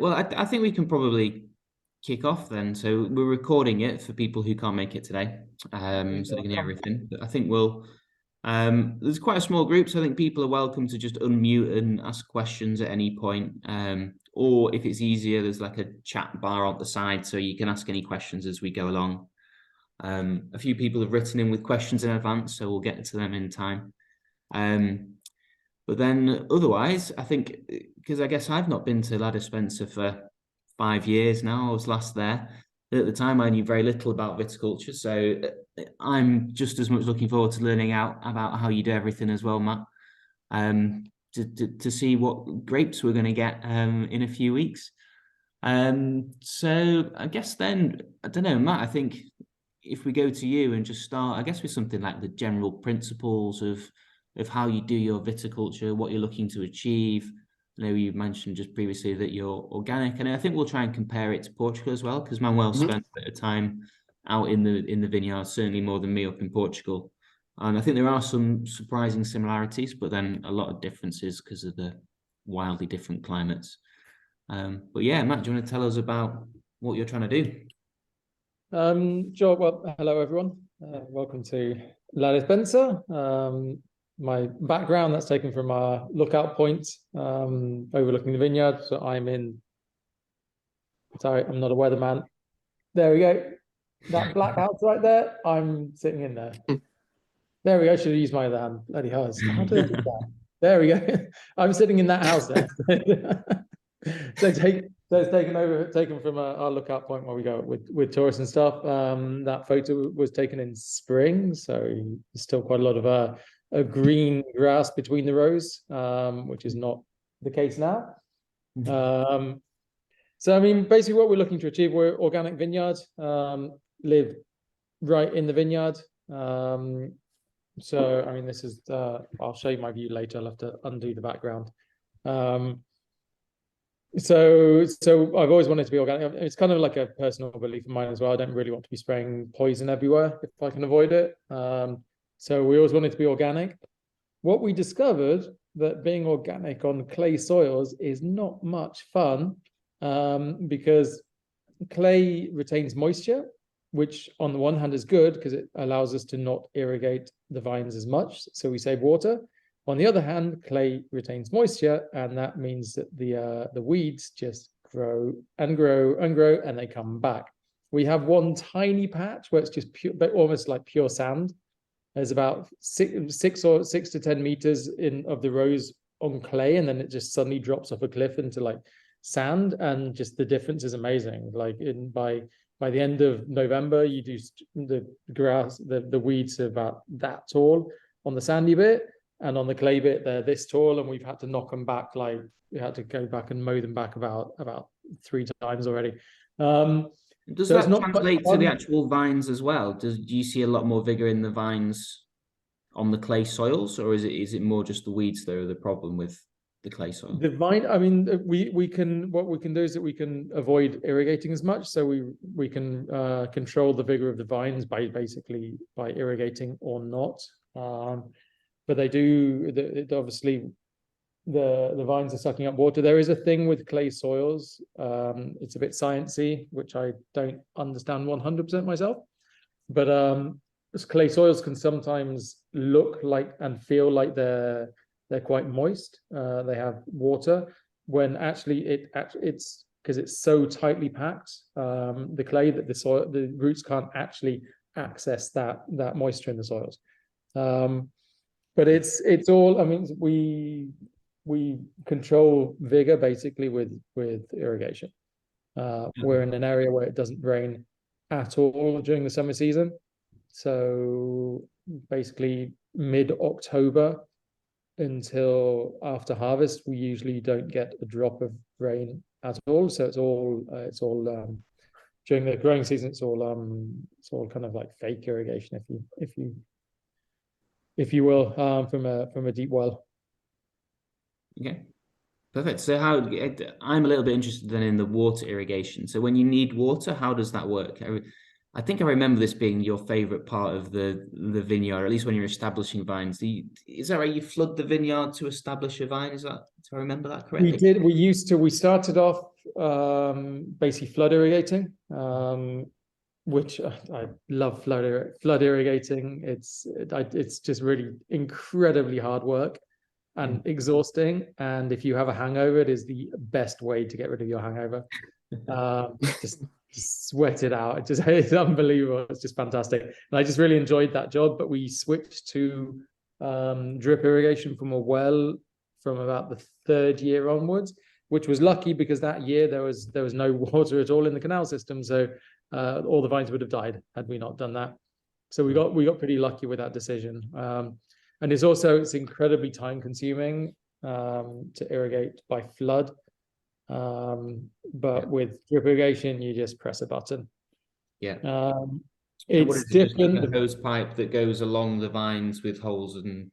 well, I think we can probably kick off then. So we're recording it for people who can't make it today, so they can hear everything. But I think there's quite a small group, so I think people are welcome to just unmute and ask questions at any point. Or if it's easier, there's like a chat bar on the side, so you can ask any questions as we go along. A few people have written in with questions in advance, so we'll get to them in time. But then otherwise, I think, because I guess I've not been to Despensa for 5 years now. I was last there. At the time, I knew very little about viticulture, so I'm just as much looking forward to learning out about how you do everything as well, Matt. To see what grapes we're going to get in a few weeks. So I guess then, I don't know, Matt, I think if we go to you and just start, I guess with something like the general principles of how you do your viticulture, what you're looking to achieve. I know you mentioned just previously that you're organic, and I think we'll try and compare it to Portugal as well, because Manuel spent a bit of time out in the vineyard, certainly more than me up in Portugal. And I think there are some surprising similarities, but then a lot of differences because of the wildly different climates. But yeah, Matt, do you want to tell us about what you're trying to do? Sure. Well, hello everyone. Welcome to La Despensa. My background, that's taken from our lookout point overlooking the vineyard. So sorry, I'm not a weatherman. There we go. That black house right there, I'm sitting in there. There we go. I should have used my other hand. Bloody hell. How do I do that? There we go. I'm sitting in that house there. So it's taken from our lookout point where we go with tourists and stuff. That photo was taken in spring, so there's still quite a lot of a green grass between the rows, which is not the case now. So, I mean, basically what we're looking to achieve, we're organic vineyard, live right in the vineyard. So, I mean, this is, I'll show you my view later. I'll have to undo the background. So I've always wanted to be organic. It's kind of like a personal belief of mine as well. I don't really want to be spraying poison everywhere if I can avoid it. So we always wanted to be organic. What we discovered that being organic on clay soils is not much fun because clay retains moisture, which on the one hand is good because it allows us to not irrigate the vines as much, so we save water. On the other hand, clay retains moisture, and that means that the weeds just grow and grow and grow, and they come back. We have one tiny patch where it's just pure, but almost like pure sand. There's about six to 10 meters of the rows on clay, and then it just suddenly drops off a cliff into like sand, and just the difference is amazing. Like by the end of November, you do the grass, the weeds are about that tall on the sandy bit, and on the clay bit they're this tall, and we've had to knock them back. Like we had to go back and mow them back about 3 times already. Does that translate to the actual vines as well? Do you see a lot more vigor in the vines on the clay soils, or is it more just the weeds that are the problem with the clay soil? The vine, I mean, what we can do is that we can avoid irrigating as much, so we can control the vigor of the vines by irrigating or not. But they do, obviously the vines are sucking up water. There is a thing with clay soils. It's a bit sciencey, which I don't understand 100% myself. But clay soils can sometimes look like and feel like they're quite moist. They have water when actually it's because it's so tightly packed, the clay, that the roots can't actually access that moisture in the soils. But it's all, I mean, we control vigor basically with irrigation. We're in an area where it doesn't rain at all during the summer season. So basically mid-October until after harvest, we usually don't get a drop of rain at all. So it's all during the growing season, it's all kind of like fake irrigation, if you will, from a deep well. Okay, perfect. So I'm a little bit interested then in the water irrigation. So when you need water, how does that work? I think I remember this being your favorite part of the vineyard, at least when you're establishing vines. Is that right? You flood the vineyard to establish a vine? Do I remember that correctly? We did. We started off basically flood irrigating, which I love flood irrigating. It's just really incredibly hard work and exhausting. And if you have a hangover, it is the best way to get rid of your hangover. Just sweat it out. It's unbelievable. It's just fantastic. And I just really enjoyed that job. But we switched to drip irrigation from a well from about the third year onwards, which was lucky because that year there was no water at all in the canal system. So all the vines would have died had we not done that. So we got pretty lucky with that decision. And it's incredibly time consuming to irrigate by flood. But with drip irrigation, you just press a button. Yeah. It's different. Just like a hose pipe that goes along the vines with holes and.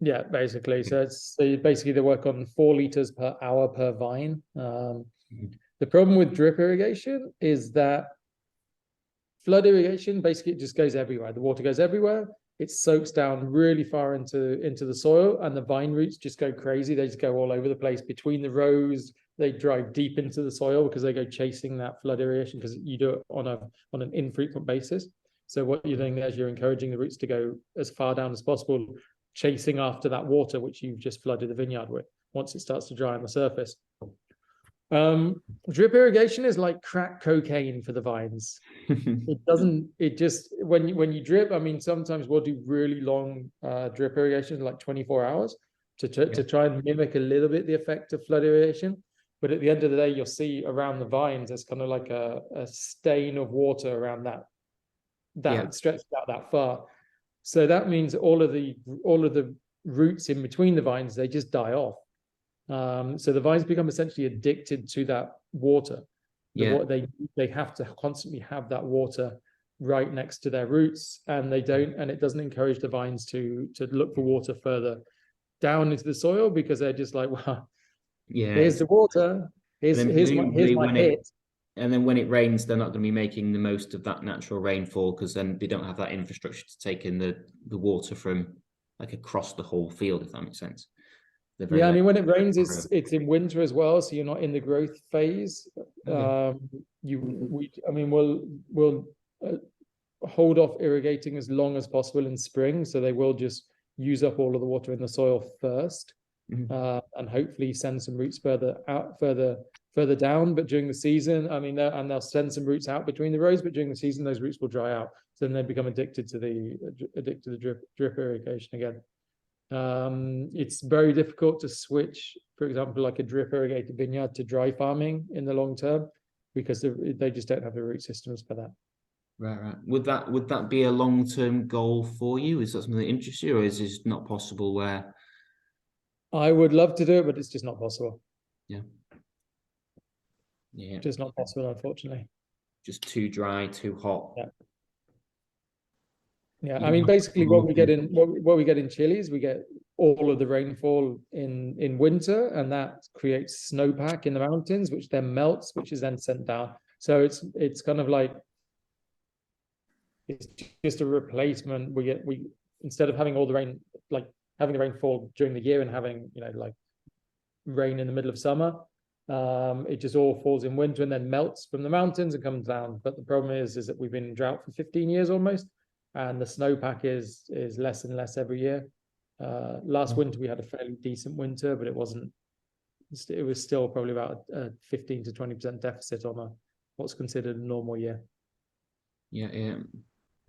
Yeah, basically. So basically they work on 4 liters per hour per vine. The problem with drip irrigation is that flood irrigation, basically it just goes everywhere. The water goes everywhere. It soaks down really far into the soil, and the vine roots just go crazy. They just go all over the place between the rows. They drive deep into the soil because they go chasing that flood irrigation, because you do it on an infrequent basis. So what you're doing there is you're encouraging the roots to go as far down as possible, chasing after that water which you've just flooded the vineyard with once it starts to dry on the surface. Drip irrigation is like crack cocaine for the vines. It just when you drip, I mean, sometimes we'll do really long drip irrigation, like 24 hours to try and mimic a little bit the effect of flood irrigation. But at the end of the day, you'll see around the vines, there's kind of like a stain of water around that stretched out that far. So that means all of the roots in between the vines, they just die off. So the vines become essentially addicted to that water. They have to constantly have that water right next to their roots, and it doesn't encourage the vines to look for water further down into the soil, because they're just like, well, here's the water, here's my hit. And then when it rains, they're not going to be making the most of that natural rainfall, because then they don't have that infrastructure to take in the water from like across the whole field, if that makes sense. Yeah, I mean, when it rains, it's in winter as well, so you're not in the growth phase. Okay. We'll hold off irrigating as long as possible in spring, so they will just use up all of the water in the soil first, and hopefully send some roots further down. But during the season, I mean, they'll send some roots out between the rows, but during the season, those roots will dry out. So then they become addicted to the drip irrigation again. It's very difficult to switch, for example, like a drip irrigated vineyard to dry farming in the long term, because they just don't have the root systems for that. Right. Would that be a long-term goal for you? Is that something that interests you, or is this not possible where? I would love to do it, but it's just not possible. Yeah. Just not possible, unfortunately. Just too dry, too hot. Yeah, I mean, basically what we get in Chile is we get all of the rainfall in winter, and that creates snowpack in the mountains, which then melts, which is then sent down. So it's kind of like, it's just a replacement. We instead of having all the rain, like having the rainfall during the year and having, like rain in the middle of summer, it just all falls in winter and then melts from the mountains and comes down. But the problem is that we've been in drought for 15 years almost, and the snowpack is less and less every year. Last winter we had a fairly decent winter, but it was still probably about a 15 to 20% deficit on what's considered a normal year. Yeah.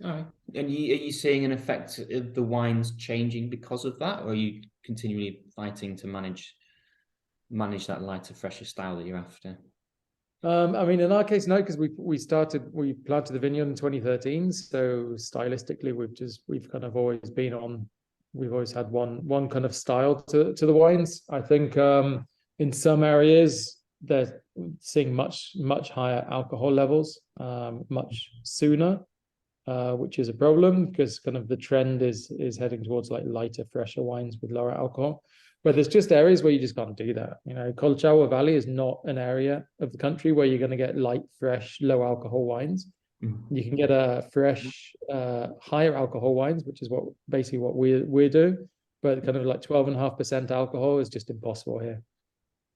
All right. And are you seeing an effect of the wines changing because of that, or are you continually fighting to manage that lighter, fresher style that you're after? I mean, in our case, no, because we planted the vineyard in 2013. So stylistically, we've kind of always we've always had one kind of style to the wines. I think in some areas they're seeing much higher alcohol levels much sooner, which is a problem, because kind of the trend is heading towards like lighter, fresher wines with lower alcohol. But there's just areas where you just can't do that. Colchagua Valley is not an area of the country where you're going to get light, fresh, low alcohol wines. You can get a fresh, higher alcohol wines, which is what we're doing. But kind of like 12.5% alcohol is just impossible here.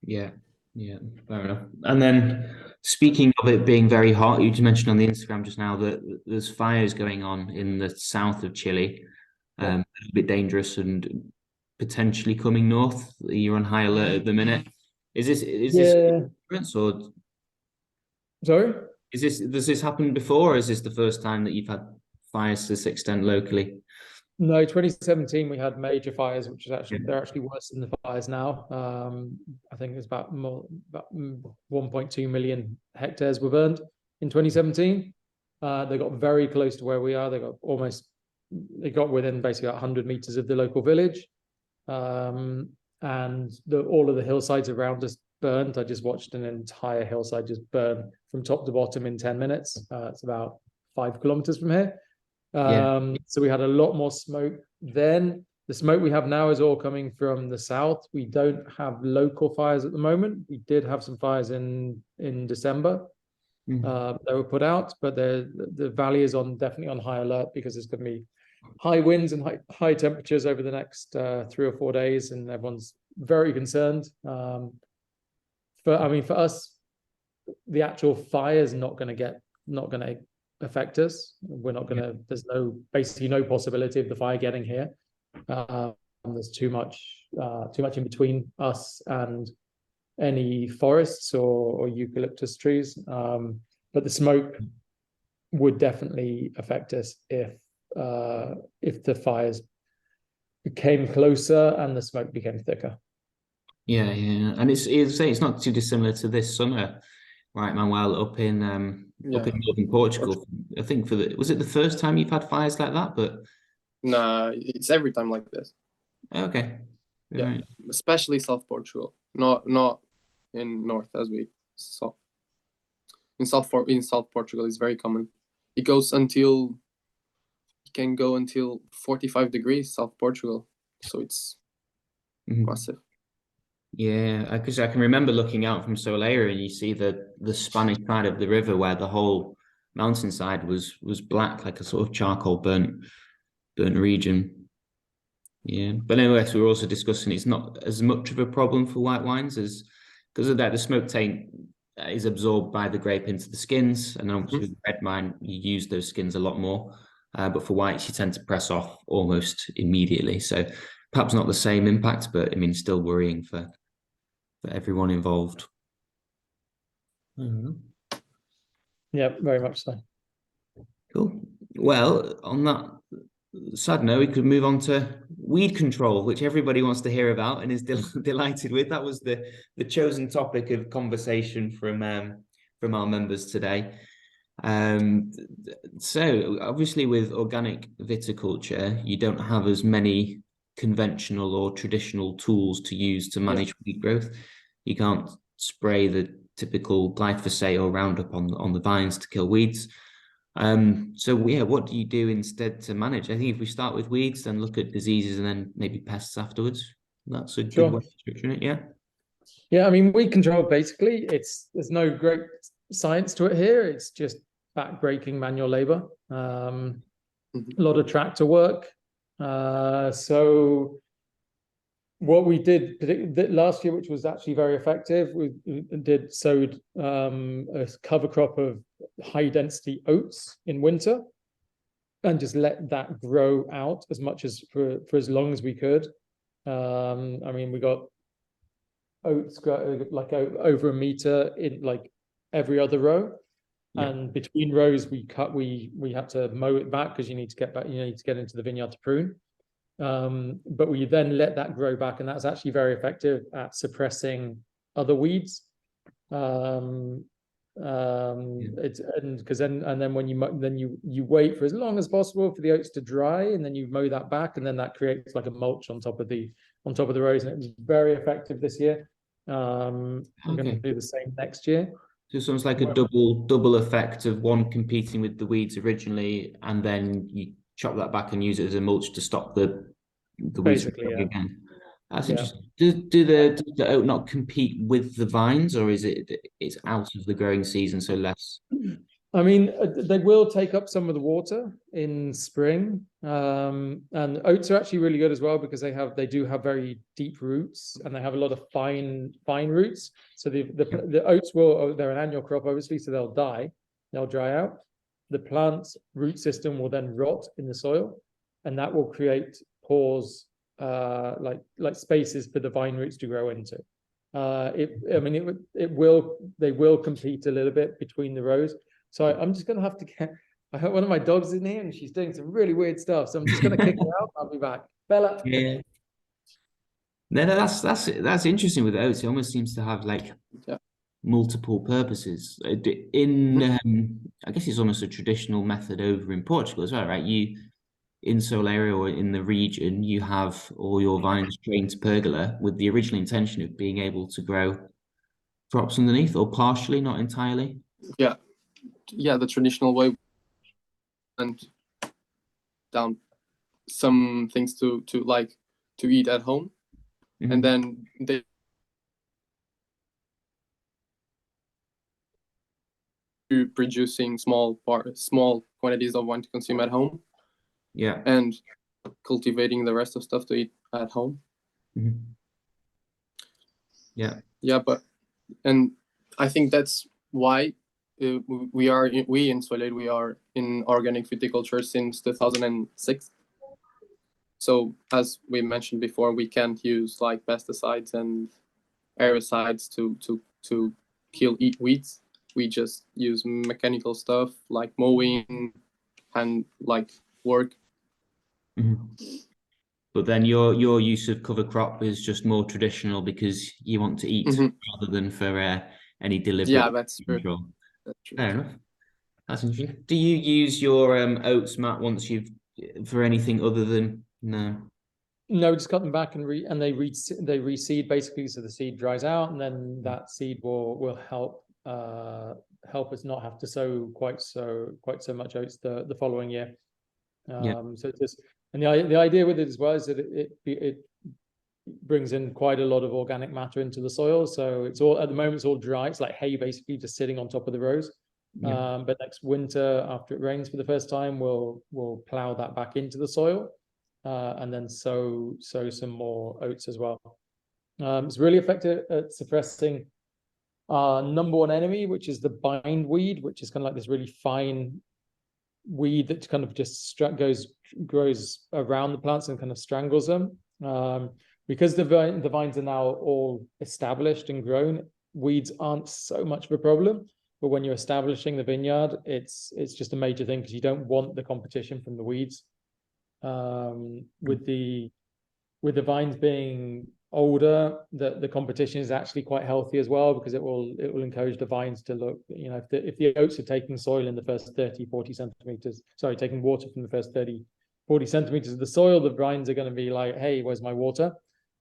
Yeah. Yeah, fair enough. And then speaking of it being very hot, you just mentioned on the Instagram just now that there's fires going on in the south of Chile, Yeah. a bit dangerous and potentially coming north. You're on high alert at the minute. Is this Yeah. different, or Sorry? does this happen before, or is this the first time that you've had fires to this extent locally? No, 2017 we had major fires, which is Yeah. actually they're actually worse than the fires now. I think it's about 1.2 million hectares were burned in 2017. They got very close to where we are. They got within basically 100 meters of the local village. And all of the hillsides around us burned. I just watched an entire hillside just burn from top to bottom in 10 minutes. It's about 5 kilometers from here. Yeah. So we had a lot more smoke then. The smoke we have now is all coming from the south. We don't have local fires at the moment. We did have some fires in December. Mhm. They were put out, but the valley is definitely on high alert because there's going to be high winds and high temperatures over the next 3 or 4 days, and everyone's very concerned. For us, the actual fire is not going to affect us. We're not going Yeah. to. There's basically no possibility of the fire getting here. There's too much in between us and any forests or eucalyptus trees. But the smoke would definitely affect us if the fires became closer and the smoke became thicker. Yeah, yeah, and it's not too dissimilar to this summer, right, Manuel, up in Yeah. northern Portugal. I think was it the first time you've had fires like that? But Nah, it's every time like this. okay, Yeah. right, Especially South Portugal. Not in North as we saw. In South Portugal is very common. It can go until 45 degrees South Portugal. So it's Mhm. massive. Yeah, because I can remember looking out from Soleira and you see the Spanish side of the river where the whole mountainside was black, like a sort of charcoal burnt region. Yeah, but anyway, so we're also discussing it's not as much of a problem for white wines as because of that the smoke taint is absorbed by the grape into the skins, and obviously with red wine you use those skins a lot more. But for whites, you tend to press off almost immediately. So perhaps not the same impact, but I mean, still worrying for everyone involved. Mhm. Yeah, very much so. Cool. Well, on that sad note, we could move on to weed control, which everybody wants to hear about and is delighted with. That was the chosen topic of conversation from our members today. So obviously with organic viticulture, you don't have as many conventional or traditional tools to use to manage weed growth. You can't spray the typical glyphosate or Roundup on the vines to kill weeds. So yeah, what do you do instead to manage? I think if we start with weeds, then look at diseases and then maybe pests afterwards. That's a good Sure. way of structuring it, yeah. Yeah, I mean, weed control basically, there's no great science to it here. It's just back-breaking manual labor, a lot of tractor work. So what we did last year, which was actually very effective, we sowed a cover crop of high-density oats in winter, and just let that grow out as much as for as long as we could. I mean, we got oats like over a meter in like every other row, Yeah. and between rows we had to mow it back because you need to get into the vineyard to prune. But we then let that grow back, and that's actually very effective at suppressing other weeds. It's because then when you wait for as long as possible for the oats to dry, and then you mow that back, and then that creates like a mulch on top of the rows, and it was very effective this year. I'm going to do the same next year. So it's almost like a double effect of one competing with the weeds originally, and then you chop that back and use it as a mulch to stop the weeds from growing again. That's interesting. Does the oat not compete with the vines, or is it's out of the growing season, so less? I mean, they will take up some of the water in spring, and oats are actually really good as well because they do have very deep roots and they have a lot of fine roots. So the oats they're an annual crop obviously, so they'll dry out. The plant's root system will then rot in the soil, and that will create pores, like spaces for the vine roots to grow into. They will compete a little bit between the rows. So I'm just gonna have to get. I heard one of my dogs in here, and she's doing some really weird stuff. So I'm just gonna kick her out. I'll be back. Bella. Yeah. No, that's interesting with oats. It almost seems to have like multiple purposes. I guess it's almost a traditional method over in Portugal as well, right? You in Soleria or in the region, you have all your vines trained to pergola with the original intention of being able to grow crops underneath, or partially, not entirely. Yeah, the traditional way, and down some things to eat at home, and then they producing small quantities of wine to consume at home. Yeah, and cultivating the rest of stuff to eat at home. And I think that's why we in Soleil, we are in organic viticulture since 2006. So as we mentioned before, we can't use like pesticides and herbicides to kill weeds. We just use mechanical stuff like mowing and like work. But then your use of cover crop is just more traditional because you want to eat rather than for any deliberate. Yeah, that's true. That's true. Fair enough. That's interesting. Do you use your oats, Matt, for anything other than no? No, just cut them back and they reseed basically, so the seed dries out, and then that seed will help us not have to sow quite so much oats the following year. So it's just, and the idea with it as well is that it brings in quite a lot of organic matter into the soil. So it's all, at the moment, it's all dry. It's like hay basically just sitting on top of the rows. But next winter, after it rains for the first time, we'll plow that back into the soil, and then sow some more oats as well. It's really effective at suppressing our number one enemy, which is the bindweed, which is kind of like this really fine weed that kind of just grows around the plants and kind of strangles them. Because the vines are now all established and grown, weeds aren't so much of a problem. But when you're establishing the vineyard, it's just a major thing because you don't want the competition from the weeds. With the vines being older, the competition is actually quite healthy as well, because it will encourage the vines to look, if the oats are taking soil in the first 30-40 centimeters, taking water from the first 30-40 centimeters of the soil, the vines are going to be like, hey, where's my water?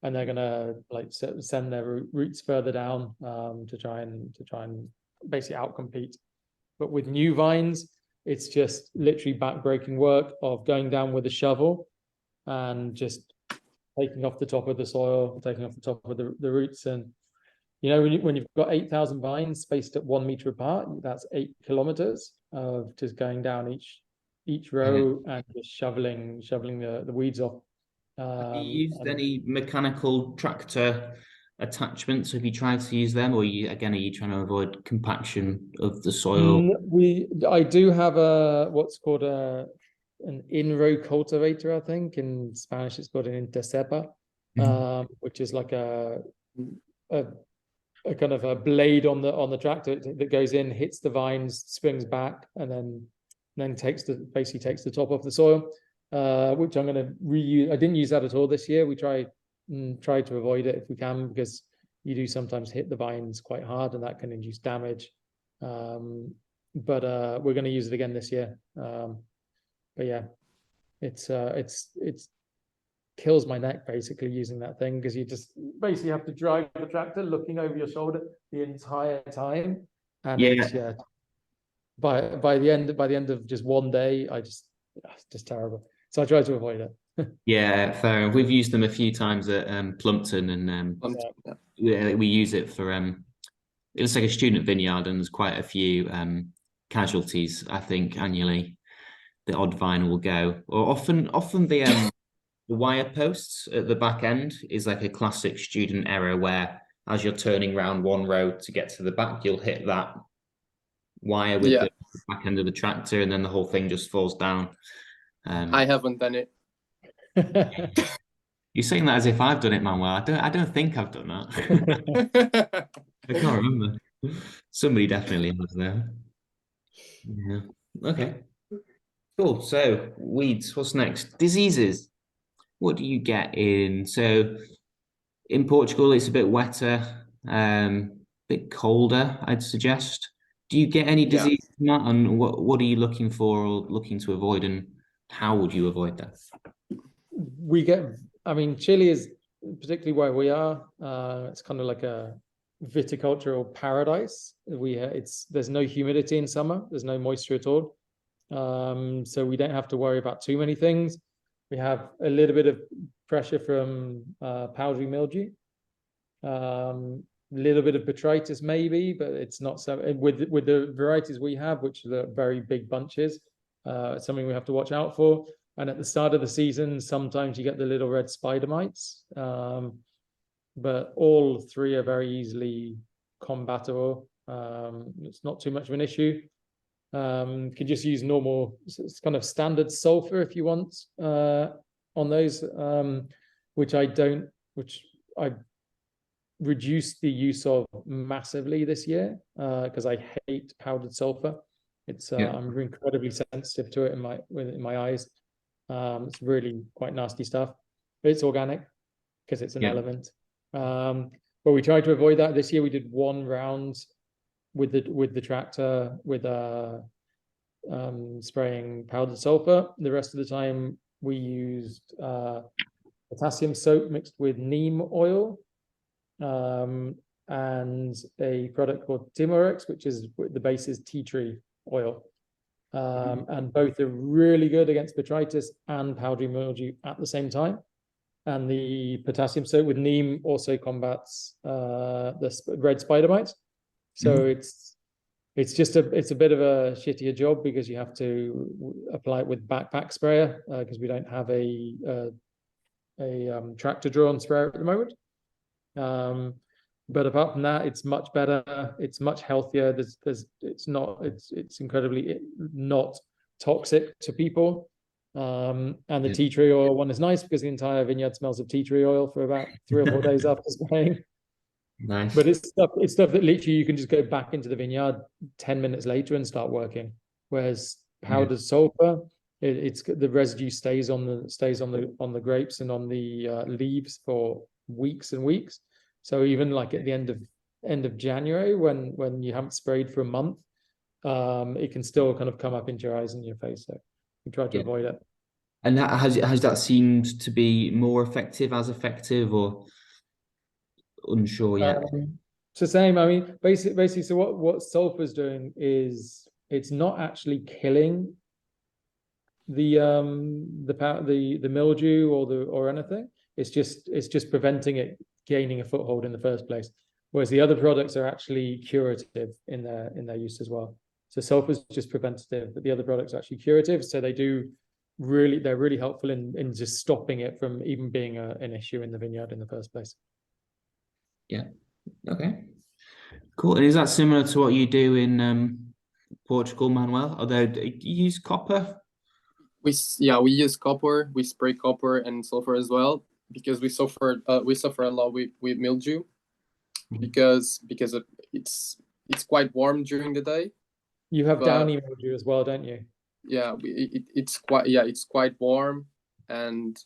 And they're going to like send their roots further down to try and basically outcompete. But with new vines, it's just literally backbreaking work of going down with a shovel and just taking off the top of the soil, taking off the top of the roots. And when you've got 8,000 vines spaced at 1 meter apart, that's 8 kilometers of just going down each row and just shoveling the weeds off. Have you used any mechanical tractor attachments? Have you tried to use them, or are you trying to avoid compaction of the soil? I do have what's called an in-row cultivator, I think. In Spanish, it's called an intercepa, which is like a kind of a blade on the tractor that goes in, hits the vines, springs back, and then basically takes the top off the soil, which I'm going to reuse. I didn't use that at all this year. We try to avoid it if we can, because you do sometimes hit the vines quite hard, and that can induce damage. But we're going to use it again this year. But yeah, it's kills my neck basically using that thing, because you just basically have to drive the tractor looking over your shoulder the entire time, and it's by the end of just one day, it's just terrible. So I try to avoid it. Yeah, fair enough. We've used them a few times at Plumpton, and we use it for it looks like a student vineyard, and there's quite a few casualties, I think, annually. The odd vine will go, or often the wire posts at the back end is like a classic student error where as you're turning around one road to get to the back, you'll hit that wire with Yeah, the back end of the tractor, and then the whole thing just falls down. I haven't done it. You're saying that as if I've done it, Manuel. I don't think I've done that. I can't remember. Somebody definitely has though. Yeah. Okay. Cool. So weeds. What's next? Diseases. What do you get in? So in Portugal, it's a bit wetter, bit colder, I'd suggest. Do you get any Yeah. disease from that? And what are you looking for or looking to avoid, and how would you avoid that? We get, I mean, Chile is particularly where we are. It's kind of like a viticultural paradise. There's no humidity in summer. There's no moisture at all. So we don't have to worry about too many things. We have a little bit of pressure from powdery mildew, little bit of botrytis maybe, but it's not so. With the varieties we have, which are the very big bunches, it's something we have to watch out for. And at the start of the season, sometimes you get the little red spider mites, but all three are very easily combatable. It's not too much of an issue. Could just use normal, it's kind of standard sulfur if you want on those, which I reduced the use of massively this year because I hate powdered sulfur. It's I'm incredibly sensitive to it in my eyes. It's really quite nasty stuff. But it's organic because it's an element. But we tried to avoid that this year. We did one round with the tractor with spraying powdered sulfur. The rest of the time we used potassium soap mixed with neem oil and a product called Timorex, which is the base is tea tree oil. And both are really good against botrytis and powdery mildew at the same time. And the potassium soap with neem also combats the red spider mites. So it's a bit of a shittier job because you have to apply it with backpack sprayer because we don't have a tractor drawn sprayer at the moment. But apart from that, it's much better. It's much healthier. It's incredibly not toxic to people. And the tea tree oil one is nice because the entire vineyard smells of tea tree oil for about 3 or 4 days after spraying. Nice. But it's stuff that literally you can just go back into the vineyard 10 minutes later and start working. Whereas powdered sulfur, it's the residue stays on the grapes and on the leaves for weeks and weeks. So even like at the end of January, when you haven't sprayed for a month, it can still kind of come up into your eyes and your face. So we try to avoid it. And has that seemed to be more effective, as effective, or unsure yet? It's the same. I mean, basically, so what sulfur's doing is it's not actually killing the mildew or anything. It's just preventing it gaining a foothold in the first place. Whereas the other products are actually curative in their use as well. So sulfur's just preventative, but the other products are actually curative. So they're really helpful in just stopping it from even being an issue in the vineyard in the first place. Yeah. Okay. Cool. And is that similar to what you do in Portugal, Manuel? Although you use copper? We use copper. We spray copper and sulfur as well because we suffer a lot with mildew because it's quite warm during the day. You have downy mildew as well, don't you? Yeah, it's quite warm and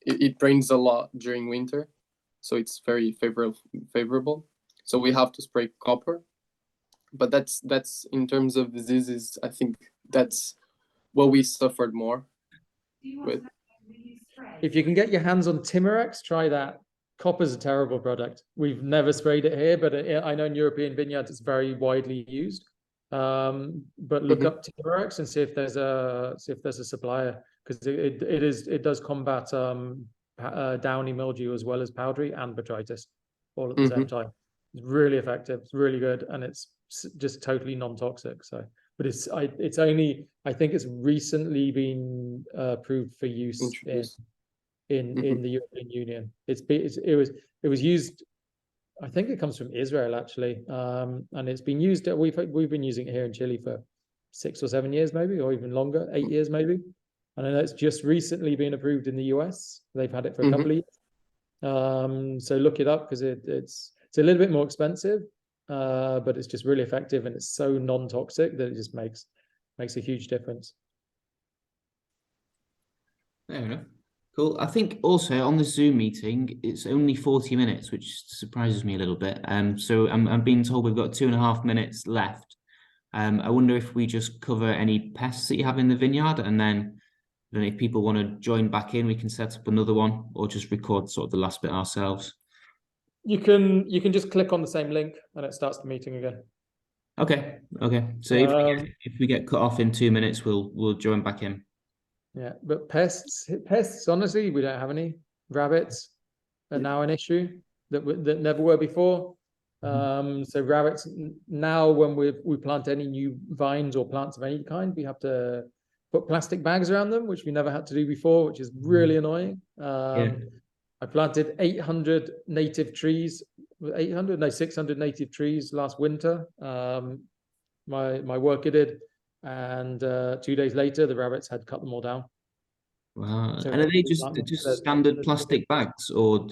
it rains a lot during winter, so it's very favorable. So we have to spray copper, but that's in terms of diseases. I think that's what we suffered more with. If you can get your hands on Timorex, try that. Copper's a terrible product. We've never sprayed it here, but I know in European vineyards it's very widely used. But look up Timorex and see if there's a supplier, because it does combat downy mildew as well as powdery and botrytis all at the same time. It's really effective. It's really good, and it's just totally non-toxic. So but it's only, I think it's recently been approved for use Introduced. in the European Union. It was used. I think it comes from Israel actually, and it's been used. We've been using it here in Chile for 6 or 7 years, maybe, or even longer, 8 years maybe. And I know it's just recently been approved in the US. They've had it for a couple of years. So look it up because it's a little bit more expensive, but it's just really effective and it's so non-toxic that it just makes a huge difference. Fair enough. Cool. I think also on the Zoom meeting, it's only 40 minutes, which surprises me a little bit. So I'm being told we've got 2.5 minutes left. I wonder if we just cover any pests that you have in the vineyard, and then if people want to join back in, we can set up another one, or just record sort of the last bit ourselves. You can just click on the same link and it starts the meeting again. Okay. So if we get cut off in 2 minutes, we'll join back in. Yeah, but pests, honestly, we don't have any. Rabbits are now an issue that never were before. So rabbits now, when we plant any new vines or plants of any kind, we have to put plastic bags around them, which we never had to do before, which is really annoying. I planted 800 native trees, 600 native trees last winter. My worker did. And 2 days later, the rabbits had cut them all down. Wow. So and are they just standard plastic bags, or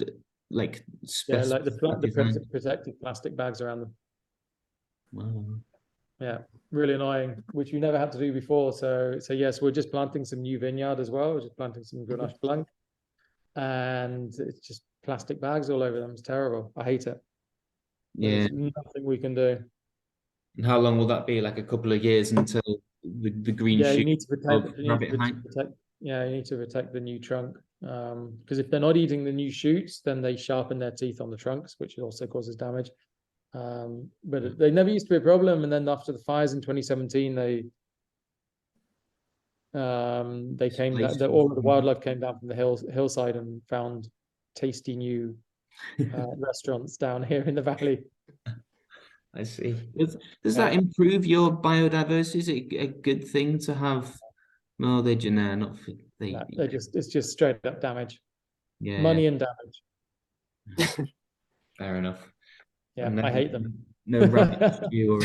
like like the protective plastic bags around them? Wow. Yeah, really annoying, which we never had to do before. So yes, we're just planting some new vineyard as well. We're just planting some Grenache Blanc, and it's just plastic bags all over them. It's terrible. I hate it. Yeah. There's nothing we can do. And how long will that be? Like a couple of years until the green shoot? You need to protect. You need to protect the new trunk, because if they're not eating the new shoots, then they sharpen their teeth on the trunks, which also causes damage. But they never used to be a problem, and then after the fires in 2017, they came down. All of the wildlife came down from the hillside and found tasty new restaurants down here in the valley. I see. Does that improve your biodiversity? Is it a good thing to have knowledge in there? It's just straight up damage. Yeah. Money and damage. Fair enough. Yeah, I hate them. No rabbit stew or